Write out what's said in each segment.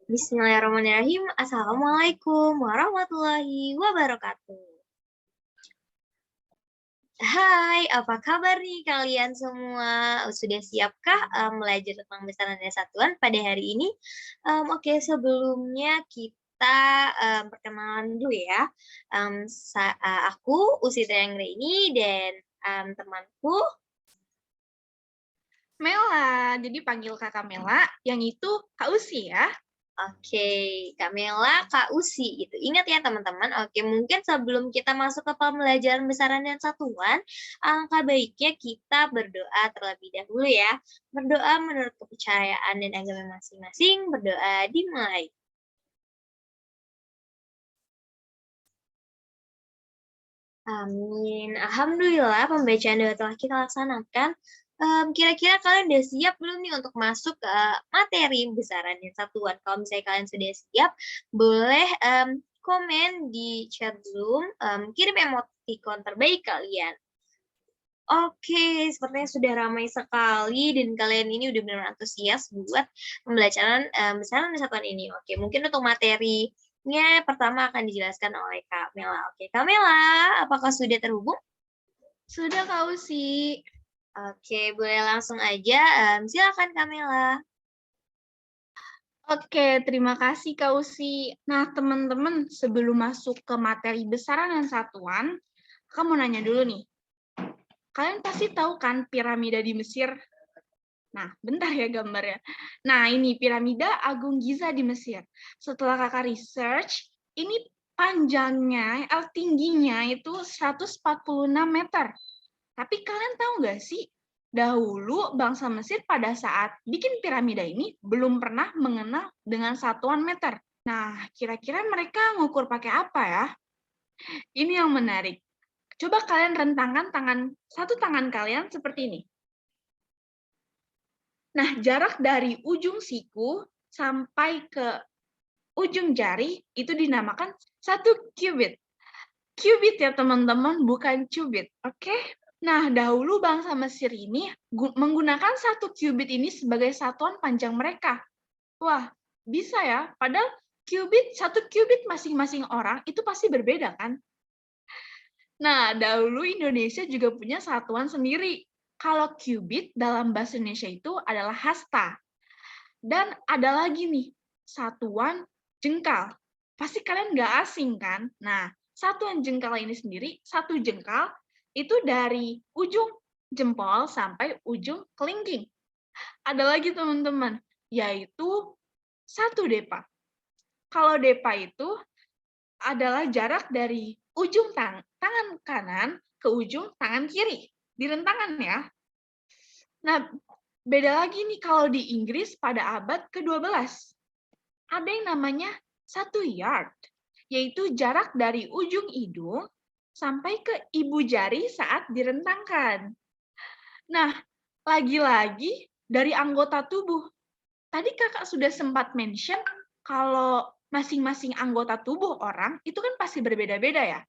Bismillahirrahmanirrahim. Assalamualaikum warahmatullahi wabarakatuh. Hai, apa kabar nih kalian semua? Sudah siapkah belajar tentang besaran dan satuan pada hari ini? Oke, sebelumnya kita perkenalan dulu ya. Aku Usi Trianggraini dan temanku. Mela, jadi panggil Kakak Mela, yang itu Kak Usi ya. Oke, Kak Mela, Kak Usi gitu. Ingat ya teman-teman, oke mungkin sebelum kita masuk ke pembelajaran besaran dan satuan, alangkah baiknya kita berdoa terlebih dahulu ya. Berdoa menurut kepercayaan dan agama masing-masing, berdoa dimulai. Amin. Alhamdulillah pembacaan doa telah kita laksanakan. Kira-kira kalian udah siap belum nih untuk masuk ke materi besaran dan satuan? Kalau misalnya kalian sudah siap, boleh komen di chat Zoom, kirim emoticon terbaik kalian. Oke, sepertinya sudah ramai sekali dan kalian ini udah benar-benar antusias buat pembelajaran besaran dan satuan ini. Oke, mungkin untuk materinya pertama akan dijelaskan oleh Kak Mela. Oke, Kak Mela, apakah sudah terhubung? Sudah Kak Usi. Oke, boleh langsung aja, silakan Kak Mela. Oke, terima kasih Kak Usi. Nah, teman-teman, sebelum masuk ke materi besaran dan satuan, Kakak mau nanya dulu nih. Kalian pasti tahu kan piramida di Mesir? Nah, bentar ya gambarnya. Nah, ini piramida Agung Giza di Mesir. Setelah Kakak research, ini panjangnya, tingginya itu 146 meter. Tapi kalian tahu nggak sih, dahulu bangsa Mesir pada saat bikin piramida ini belum pernah mengenal dengan satuan meter. Nah, kira-kira mereka ngukur pakai apa ya? Ini yang menarik. Coba kalian rentangkan satu tangan kalian seperti ini. Nah, jarak dari ujung siku sampai ke ujung jari itu dinamakan 1 cubit. Cubit ya teman-teman, bukan cubit. Oke? Nah, dahulu bangsa Mesir ini menggunakan 1 cubit ini sebagai satuan panjang mereka. Wah, bisa ya. Padahal 1 cubit masing-masing orang itu pasti berbeda kan? Nah, dahulu Indonesia juga punya satuan sendiri. Kalau cubit dalam bahasa Indonesia itu adalah hasta. Dan ada lagi nih, satuan jengkal. Pasti kalian nggak asing kan? Nah, satuan jengkal ini sendiri, 1 jengkal itu dari ujung jempol sampai ujung kelingking. Ada lagi teman-teman, yaitu 1 depa. Kalau depa itu adalah jarak dari ujung tangan kanan ke ujung tangan kiri. Di rentangan ya. Nah, beda lagi nih kalau di Inggris pada abad ke-12. Ada yang namanya 1 yard, yaitu jarak dari ujung hidung sampai ke ibu jari saat direntangkan. Nah, lagi-lagi dari anggota tubuh. Tadi kakak sudah sempat mention kalau masing-masing anggota tubuh orang itu kan pasti berbeda-beda ya.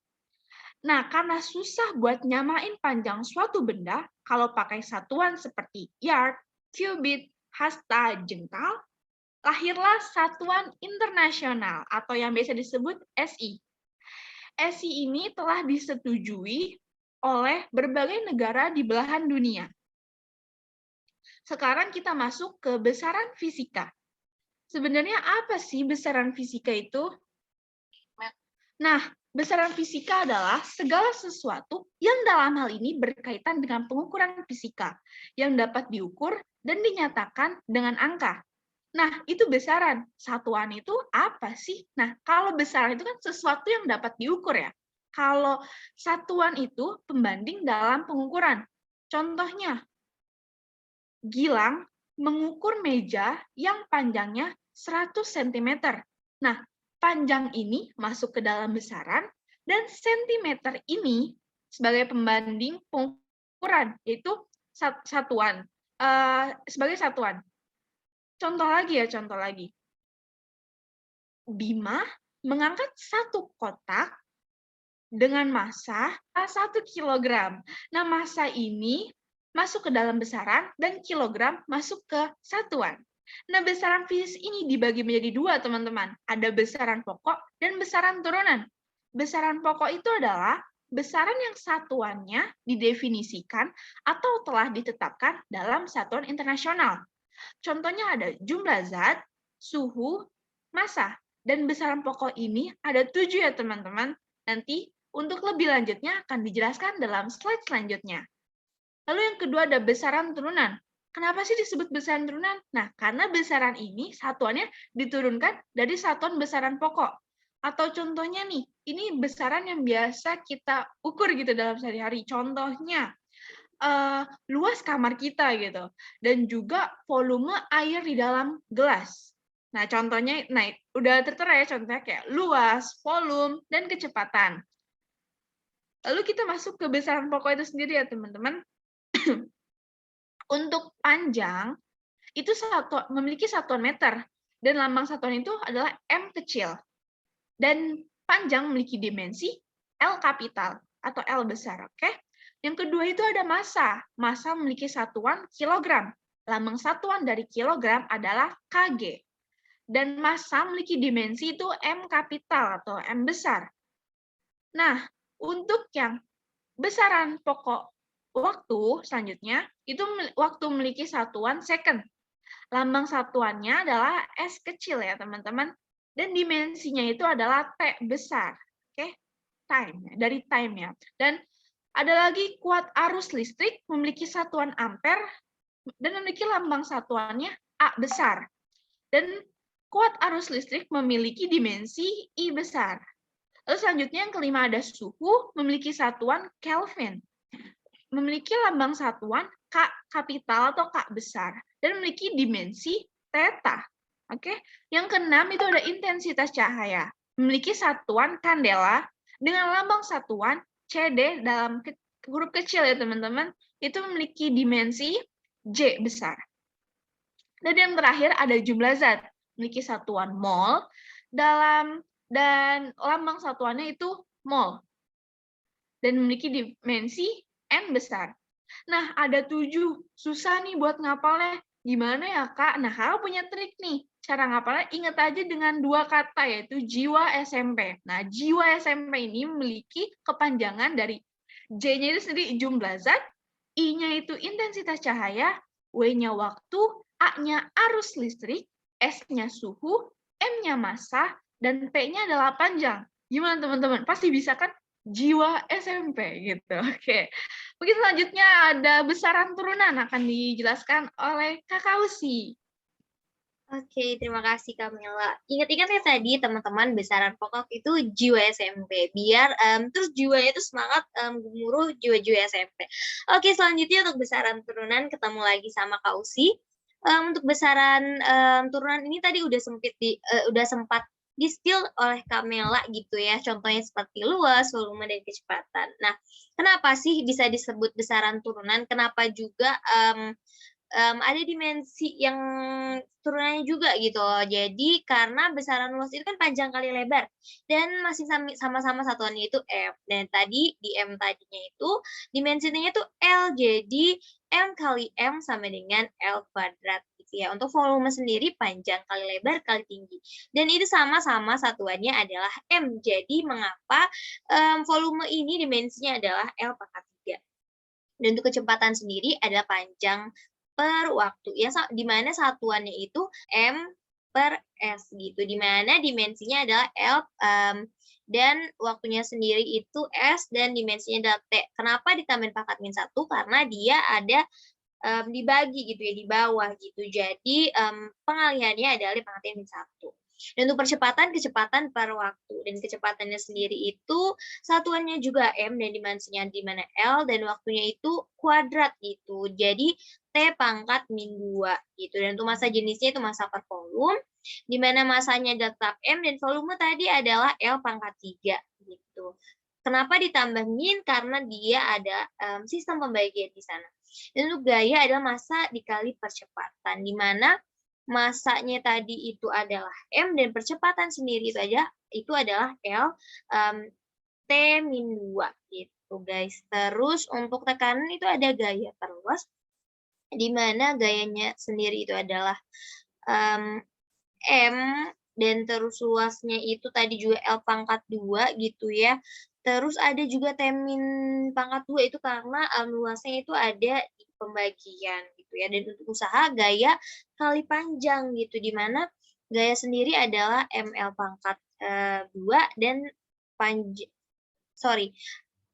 Nah, karena susah buat nyamain panjang suatu benda, kalau pakai satuan seperti yard, cubit, hasta, jengkal, lahirlah Satuan Internasional atau yang biasa disebut SI. SI ini telah disetujui oleh berbagai negara di belahan dunia. Sekarang kita masuk ke besaran fisika. Sebenarnya apa sih besaran fisika itu? Nah, besaran fisika adalah segala sesuatu yang dalam hal ini berkaitan dengan pengukuran fisika yang dapat diukur dan dinyatakan dengan angka. Nah, itu besaran. Satuan itu apa sih? Nah, kalau besaran itu kan sesuatu yang dapat diukur ya. Kalau satuan itu pembanding dalam pengukuran. Contohnya, Gilang mengukur meja yang panjangnya 100 cm. Nah, panjang ini masuk ke dalam besaran dan sentimeter ini sebagai pembanding pengukuran, yaitu satuan. Sebagai satuan. Contoh lagi. Bima mengangkat 1 kotak dengan massa 1 kilogram. Nah, massa ini masuk ke dalam besaran dan kilogram masuk ke satuan. Nah, besaran fisis ini dibagi menjadi dua, teman-teman. Ada besaran pokok dan besaran turunan. Besaran pokok itu adalah besaran yang satuannya didefinisikan atau telah ditetapkan dalam satuan internasional. Contohnya ada jumlah zat, suhu, massa. Dan besaran pokok ini ada 7 ya, teman-teman. Nanti untuk lebih lanjutnya akan dijelaskan dalam slide selanjutnya. Lalu yang kedua ada besaran turunan. Kenapa sih disebut besaran turunan? Nah, karena besaran ini satuannya diturunkan dari satuan besaran pokok. Atau contohnya nih, ini besaran yang biasa kita ukur gitu dalam sehari-hari. Contohnya, luas kamar kita gitu. Dan juga volume air di dalam gelas. Nah, contohnya, udah tertera ya contohnya kayak luas, volume, dan kecepatan. Lalu kita masuk ke besaran pokok itu sendiri ya, teman-teman. Untuk panjang, itu memiliki satuan meter, dan lambang satuan itu adalah M kecil. Dan panjang memiliki dimensi L kapital, atau L besar. Oke? Yang kedua itu ada massa. Massa memiliki satuan kilogram. Lambang satuan dari kilogram adalah kg. Dan massa memiliki dimensi itu M kapital, atau M besar. Nah, untuk yang besaran pokok waktu selanjutnya, itu waktu memiliki satuan second. Lambang satuannya adalah S kecil ya, teman-teman. Dan dimensinya itu adalah T besar. Oke, time, dari time ya. Dan ada lagi kuat arus listrik memiliki satuan ampere dan memiliki lambang satuannya A besar. Dan kuat arus listrik memiliki dimensi I besar. Lalu selanjutnya yang kelima ada suhu memiliki satuan Kelvin. Memiliki lambang satuan K kapital atau K besar dan memiliki dimensi theta. Oke. Yang keenam itu ada intensitas cahaya. Memiliki satuan kandela dengan lambang satuan CD dalam huruf kecil ya, teman-teman. Itu memiliki dimensi J besar. Dan yang terakhir ada jumlah zat. Memiliki satuan mol dan lambang satuannya itu mol. Dan memiliki dimensi N besar. Nah, ada 7. Susah nih buat ngapalnya. Gimana ya, Kak? Nah, Kakak punya trik nih. Cara ngapalnya, ingat aja dengan 2 kata, yaitu jiwa SMP. Nah, jiwa SMP ini memiliki kepanjangan dari J-nya itu sendiri jumlah zat, I-nya itu intensitas cahaya, W-nya waktu, A-nya arus listrik, S-nya suhu, M-nya massa, dan P-nya adalah panjang. Gimana, teman-teman? Pasti bisa kan? Jiwa SMP gitu. Oke. Mungkin selanjutnya ada besaran turunan akan dijelaskan oleh Kakak Usi. Oke, terima kasih Kamila. Ingat-ingat ya tadi teman-teman besaran pokok itu jiwa SMP. Biar terus jiwanya itu semangat gemuruh jiwa-jiwa SMP. Oke, selanjutnya untuk besaran turunan ketemu lagi sama Kak Usi. Untuk besaran turunan ini tadi udah sempat di-spill oleh Kamela gitu ya. Contohnya seperti luas, volume, dan kecepatan. Nah, kenapa sih bisa disebut besaran turunan? Kenapa juga ada dimensi yang turunannya juga gitu loh. Jadi karena besaran luas itu kan panjang kali lebar dan masih sama-sama satuannya itu M. Dan tadi di M tadinya itu dimensinya itu L. Jadi M kali M sama dengan L kuadrat gitu ya. Untuk volume sendiri panjang kali lebar kali tinggi. Dan itu sama-sama satuannya adalah M. Jadi mengapa volume ini dimensinya adalah L pangkat 3. Dan untuk kecepatan sendiri adalah panjang per waktu, ya, di mana satuannya itu M per S gitu, di mana dimensinya adalah L dan waktunya sendiri itu S dan dimensinya adalah T. Kenapa ditambahin pangkat -1? Karena dia ada dibagi gitu ya di bawah gitu. Jadi pengalihannya adalah di pangkat -1. Dan untuk kecepatan per waktu, dan kecepatannya sendiri itu satuannya juga M dan dimensinya di mana L dan waktunya itu kuadrat gitu. Jadi T pangkat -2 gitu. Dan untuk massa jenisnya itu massa per volume, di mana massanya tetap M dan volume tadi adalah L pangkat 3 gitu. Kenapa ditambah min? Karena dia ada sistem pembagian di sana. Dan untuk gaya adalah massa dikali percepatan, di mana massanya tadi itu adalah M dan percepatan sendiri itu adalah L T-2 gitu guys. Terus untuk tekanan itu ada gaya terluas, di mana gayanya sendiri itu adalah M, dan terus luasnya itu tadi juga L pangkat 2 gitu ya. Terus ada juga T-min pangkat 2 itu karena, luasnya itu ada di pembagian gitu ya. Dan untuk usaha gaya kali panjang gitu, di mana gaya sendiri adalah ML pangkat, 2 dan panj sorry,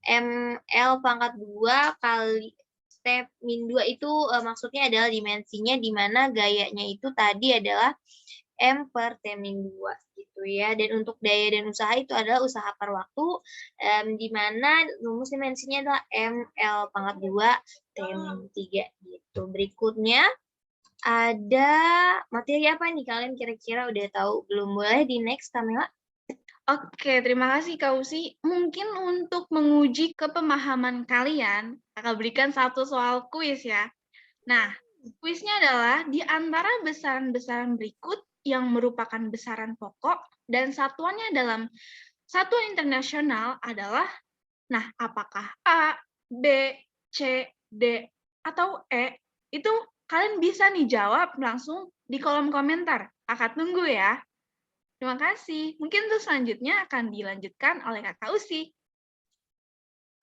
ML pangkat 2 kali T-2 itu, maksudnya adalah dimensinya di mana gayanya itu tadi adalah M/T-2 gitu ya. Dan untuk daya dan usaha itu adalah usaha per waktu, di mana rumus dimensinya adalah ML pangkat 2 T-3 gitu. Berikutnya ada materi apa nih kalian kira-kira udah tahu belum? Boleh di next, Kamila. Oke, terima kasih Kak Usi. Mungkin untuk menguji kepemahaman kalian, Kakak berikan satu soal kuis ya. Nah, kuisnya adalah di antara besaran-besaran berikut yang merupakan besaran pokok dan satuannya dalam satuan internasional adalah, nah, apakah A, B, C, D, atau E? Itu kalian bisa nih jawab langsung di kolom komentar. Kakak tunggu ya. Terima kasih. Mungkin untuk selanjutnya akan dilanjutkan oleh Kakak Usi.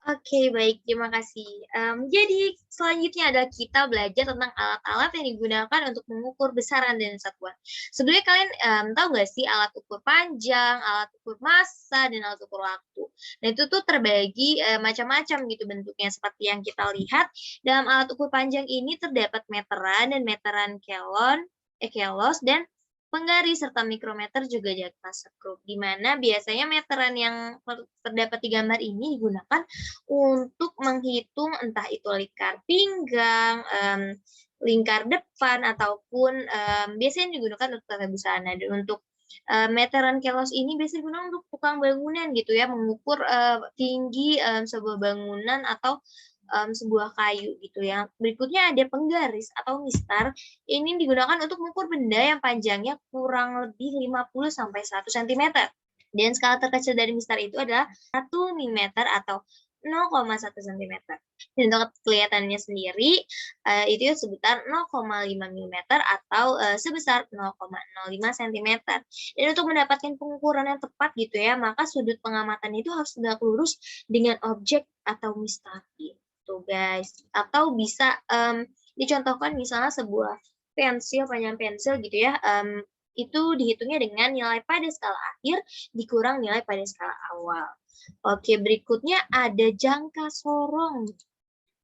Oke, baik, terima kasih. Jadi selanjutnya adalah kita belajar tentang alat-alat yang digunakan untuk mengukur besaran dan satuan. Sebenarnya kalian tahu nggak sih alat ukur panjang, alat ukur massa, dan alat ukur waktu. Nah itu tuh terbagi macam-macam gitu bentuknya seperti yang kita lihat. Dalam alat ukur panjang ini terdapat meteran dan meteran kelos, dan penggaris serta mikrometer juga jangka skrup, di mana biasanya meteran yang terdapat di gambar ini digunakan untuk menghitung entah itu lingkar pinggang, lingkar depan, ataupun biasanya digunakan untuk tata busana. Dan untuk meteran kelos ini biasanya digunakan untuk tukang bangunan gitu ya, mengukur tinggi sebuah bangunan atau sebuah kayu gitu ya. Berikutnya ada penggaris atau mistar. Ini digunakan untuk mengukur benda yang panjangnya kurang lebih 50 sampai 100 cm. Dan skala terkecil dari mistar itu adalah 1 mm atau 0,1 cm. Dan untuk kelihatannya sendiri, itu sekitar 0,5 mm atau sebesar 0,05 cm. Dan untuk mendapatkan pengukuran yang tepat gitu ya, maka sudut pengamatan itu harus tegak lurus dengan objek atau mistar gitu guys. Atau bisa dicontohkan misalnya sebuah pensil, panjang pensil gitu ya, itu dihitungnya dengan nilai pada skala akhir dikurang nilai pada skala awal. Oke, berikutnya ada jangka sorong.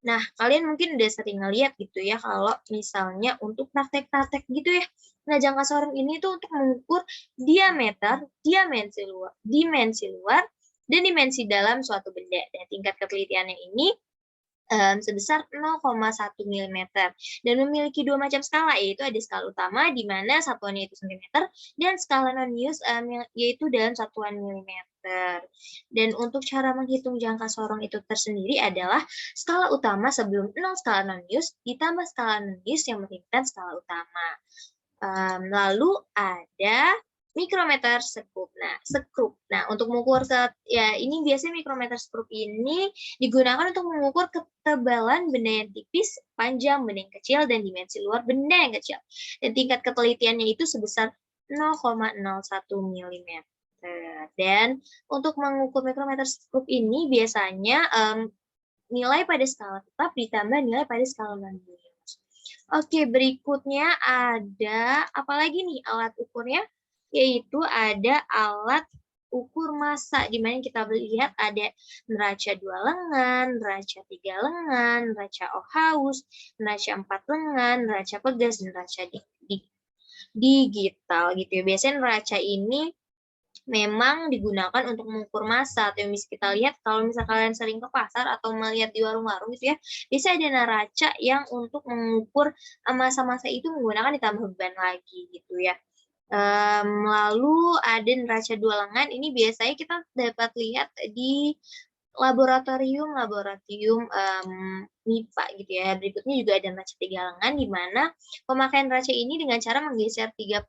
Nah, kalian mungkin udah sering ngeliat gitu ya, kalau misalnya untuk praktek-praktek gitu ya. Nah, jangka sorong ini tuh untuk mengukur diameter, dimensi luar, dan dimensi dalam suatu benda. Dan tingkat ketelitiannya ini sebesar 0,1 mm dan memiliki dua macam skala, yaitu ada skala utama di mana satuannya itu cm dan skala non-use yaitu dalam satuan milimeter. Dan untuk cara menghitung jangka sorong itu tersendiri adalah skala utama sebelum 0 skala non-use ditambah skala non-use yang menentukan skala utama. Lalu ada mikrometer skrup. Nah, untuk mengukur ya ini biasanya mikrometer skrup ini digunakan untuk mengukur ketebalan benda yang tipis, panjang benda yang kecil, dan dimensi luar benda yang kecil. Dan tingkat ketelitiannya itu sebesar 0,01 mm. Dan untuk mengukur mikrometer skrup ini biasanya nilai pada skala tetap ditambah nilai pada skala non-use. Oke, berikutnya ada apa lagi nih alat ukurnya? Yaitu ada alat ukur massa, di mana kita lihat ada neraca 2 lengan, neraca 3 lengan, neraca Ohaus, neraca 4 lengan, neraca pegas, dan neraca digital gitu ya. Biasanya neraca ini memang digunakan untuk mengukur massa, atau yang bisa kita lihat kalau misalnya kalian sering ke pasar atau melihat di warung-warung gitu ya, bisa ada neraca yang untuk mengukur massa-massa itu menggunakan ditambah beban lagi gitu ya. Lalu ada neraca 2 lengan, ini biasanya kita dapat lihat di laboratorium MIPA gitu ya. Berikutnya juga ada neraca tiga lengan, di mana pemakaian neraca ini dengan cara menggeser tiga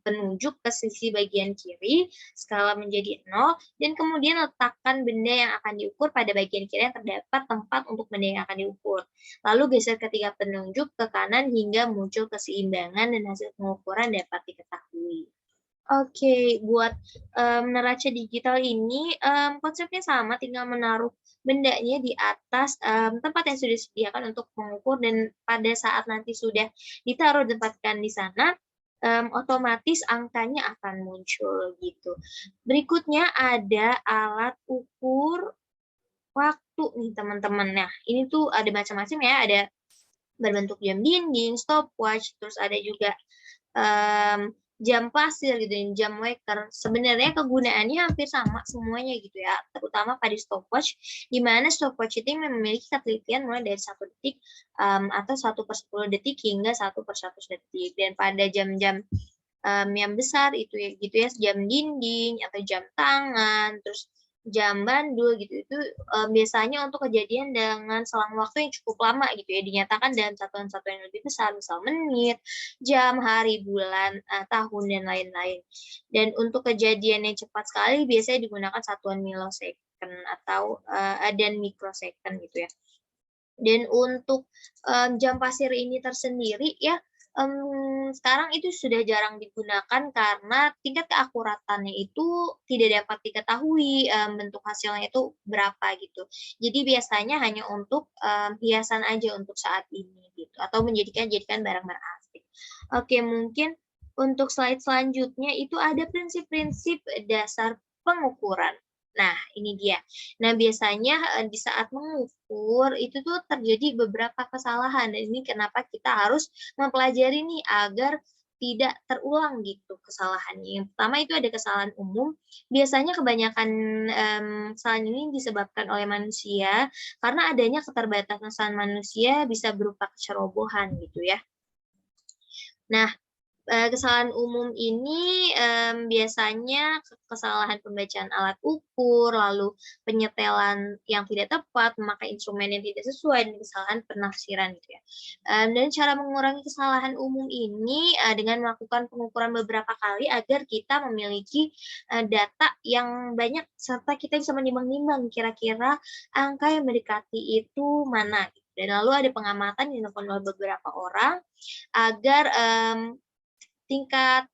penunjuk ke sisi bagian kiri, skala menjadi 0, dan kemudian letakkan benda yang akan diukur pada bagian kiri yang terdapat tempat untuk benda yang akan diukur. Lalu geser ketiga penunjuk ke kanan hingga muncul keseimbangan dan hasil pengukuran dapat diketahui. Oke, buat neraca digital ini konsepnya sama, tinggal menaruh bendanya di atas tempat yang sudah disediakan untuk mengukur, dan pada saat nanti sudah ditaruh ditempatkan di sana, otomatis angkanya akan muncul gitu. Berikutnya ada alat ukur waktu nih teman-teman. Nah, ini tuh ada macam-macam ya, ada berbentuk jam dinding, stopwatch, terus ada juga jam pasir gitu, jam waker. Sebenarnya kegunaannya hampir sama semuanya gitu ya, terutama pada stopwatch, di mana stopwatch itu memiliki ketelitian mulai dari 1 detik atau 1/10 detik hingga 1/100 detik. Dan pada jam-jam yang besar itu ya gitu ya, jam dinding atau jam tangan, terus jam bandul gitu, itu biasanya untuk kejadian dengan selang waktu yang cukup lama gitu ya, dinyatakan dalam satuan-satuan yang lebih besar, misal menit, jam, hari, bulan, tahun, dan lain-lain. Dan untuk kejadian yang cepat sekali biasanya digunakan satuan millisecond atau dan microsecond gitu ya. Dan untuk jam pasir ini tersendiri ya, sekarang itu sudah jarang digunakan karena tingkat keakuratannya itu tidak dapat diketahui bentuk hasilnya itu berapa gitu. Jadi biasanya hanya untuk hiasan aja untuk saat ini gitu, atau jadikan barang-barang asing. Oke, mungkin untuk slide selanjutnya itu ada prinsip-prinsip dasar pengukuran. Nah, ini dia. Nah, biasanya di saat mengukur itu tuh terjadi beberapa kesalahan, dan ini kenapa kita harus mempelajari nih agar tidak terulang gitu kesalahannya. Yang pertama itu ada kesalahan umum, biasanya kebanyakan kesalahan ini disebabkan oleh manusia, karena adanya keterbatasan manusia bisa berupa kecerobohan gitu ya. Nah, kesalahan umum ini biasanya kesalahan pembacaan alat ukur, lalu penyetelan yang tidak tepat, memakai instrumen yang tidak sesuai, dan kesalahan penafsiran gitu ya. Dan cara mengurangi kesalahan umum ini dengan melakukan pengukuran beberapa kali agar kita memiliki data yang banyak, serta kita bisa menimbang-nimbang kira-kira angka yang mendekati itu mana. Dan lalu ada pengamatan yang dilakukan oleh beberapa orang agar tingkat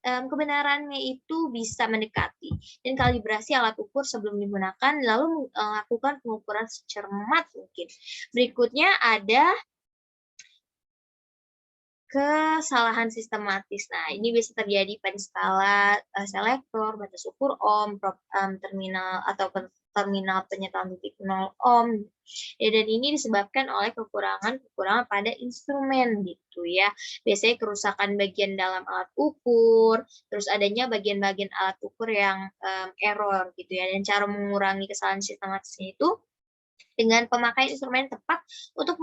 kebenarannya itu bisa mendekati, dan kalibrasi alat ukur sebelum digunakan, lalu lakukan pengukuran secermat mungkin. Berikutnya ada kesalahan sistematis. Nah, ini bisa terjadi pada skala selektor, batas ukur ohm, terminal atau terminal penyetolan titik 0 ohm. Ya, dan ini disebabkan oleh kekurangan pada instrumen gitu ya. Biasanya kerusakan bagian dalam alat ukur, terus adanya bagian-bagian alat ukur yang error gitu ya. Dan cara mengurangi kesalahan sistematisnya itu dengan pemakaian instrumen tepat untuk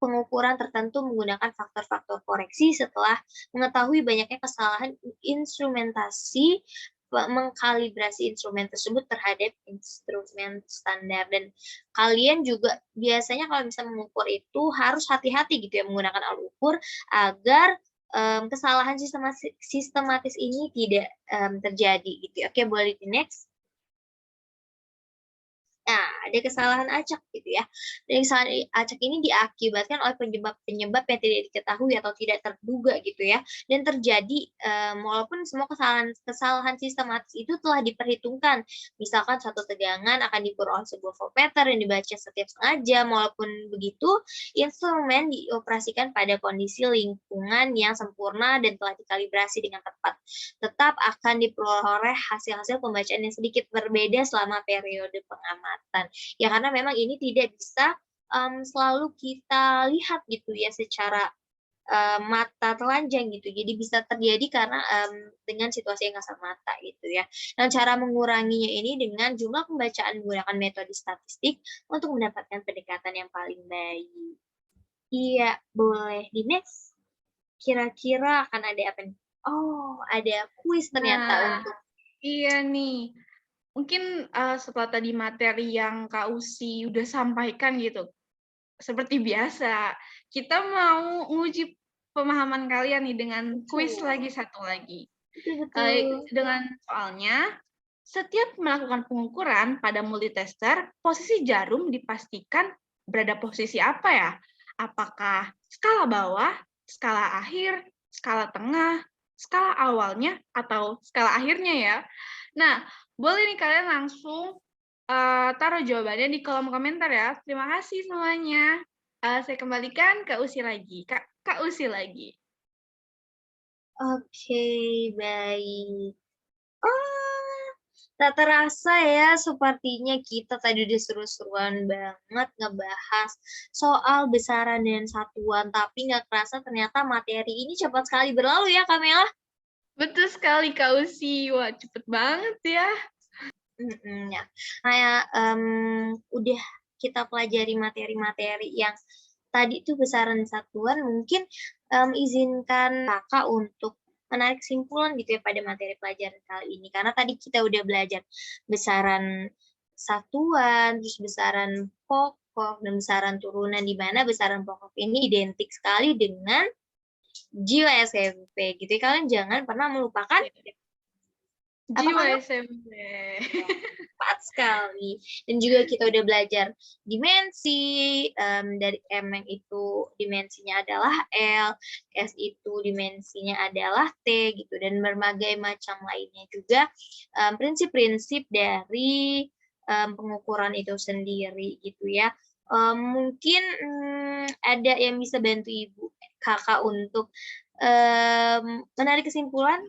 pengukuran tertentu menggunakan faktor-faktor koreksi setelah mengetahui banyaknya kesalahan instrumentasi, mengkalibrasi instrumen tersebut terhadap instrumen standar. Dan kalian juga biasanya kalau bisa mengukur itu harus hati-hati gitu ya menggunakan alat ukur agar kesalahan sistematis ini tidak terjadi gitu ya. Oke, boleh di next. Nah, ada kesalahan acak gitu ya. Dan kesalahan acak ini diakibatkan oleh penyebab-penyebab yang tidak diketahui atau tidak terduga gitu ya. Dan terjadi walaupun semua kesalahan sistematis itu telah diperhitungkan. Misalkan satu tegangan akan diukur oleh sebuah voltmeter yang dibaca setiap setengah jam. Walaupun begitu, instrumen dioperasikan pada kondisi lingkungan yang sempurna dan telah dikalibrasi dengan tepat. Tetap akan diperoleh hasil-hasil pembacaan yang sedikit berbeda selama periode pengamatan. Ya karena memang ini tidak bisa selalu kita lihat gitu ya secara mata telanjang gitu. Jadi bisa terjadi karena dengan situasi yang kasat mata gitu ya. Nah, cara menguranginya ini dengan jumlah pembacaan menggunakan metode statistik untuk mendapatkan pendekatan yang paling baik. Iya, boleh di next. Kira-kira akan ada apa nih? Oh, ada kuis ternyata Nah, untuk iya nih. mungkin setelah tadi materi yang Kak Usi udah sampaikan gitu, seperti biasa, kita mau nguji pemahaman kalian nih dengan kuis Betul. lagi satu lagi. Betul. Dengan soalnya, setiap melakukan pengukuran pada multitester, posisi jarum dipastikan berada posisi apa ya? Apakah skala bawah, skala akhir, skala tengah, skala awalnya, atau skala akhirnya ya? Nah, boleh nih kalian langsung taruh jawabannya di kolom komentar ya. Terima kasih semuanya. Saya kembalikan ke Usi lagi. Kak Usi lagi. Oke, baik. Oh, tak terasa ya sepertinya kita tadi udah seru-seruan banget ngebahas soal besaran dan satuan, tapi nggak kerasa ternyata materi ini cepat sekali berlalu ya, Kamela? Betul sekali Kak Usi. Wah, cepet banget ya. Ya. Kayak, udah kita pelajari materi-materi yang tadi tuh besaran satuan, mungkin, izinkan Kakak untuk menarik kesimpulan gitu ya pada materi pelajaran kali ini. Karena tadi kita udah belajar besaran satuan, terus besaran pokok, dan besaran turunan, di mana besaran pokok ini identik sekali dengan jiwa SMP gitu ya. Kalian jangan pernah melupakan apa, Jiwa Kak? SMP. Tepat sekali. Dan juga kita udah belajar dimensi, dari M yang itu dimensinya adalah L, S itu dimensinya adalah T gitu, dan berbagai macam lainnya juga, prinsip-prinsip dari, pengukuran itu sendiri gitu ya. Mungkin, ada yang bisa bantu Kakak untuk, menarik kesimpulan?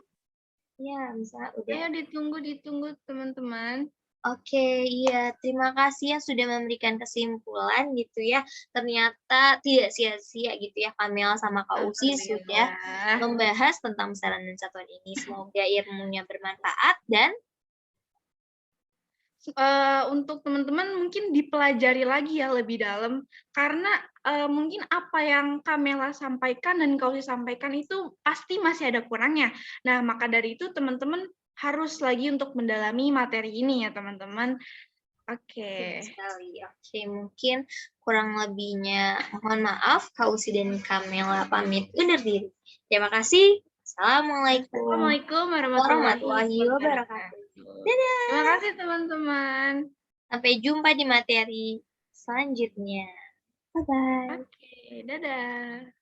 Ya, misalnya udah. Ayo ditunggu teman-teman. Oke, iya. Terima kasih yang sudah memberikan kesimpulan gitu ya. Ternyata tidak sia-sia gitu ya, Kamela sama Kak Usi sudah Alhamdulillah. membahas tentang besaran dan satuan ini. Semoga ilmunya bermanfaat dan Untuk teman-teman mungkin dipelajari lagi ya lebih dalam, karena mungkin apa yang Kamela sampaikan dan Kausi sampaikan itu pasti masih ada kurangnya. Nah, maka dari itu teman-teman harus lagi untuk mendalami materi ini ya teman-teman. betul Oke. sekali. Oke, mungkin kurang lebihnya mohon maaf, Kak Usi dan Kamela pamit undur diri. Terima kasih. Assalamualaikum Assalamualaikum warahmatullahi warahmatullahi wabarakatuh. wabarakatuh. Dadah. Terima kasih teman-teman. Sampai jumpa di materi selanjutnya. Bye-bye. Oke, dadah.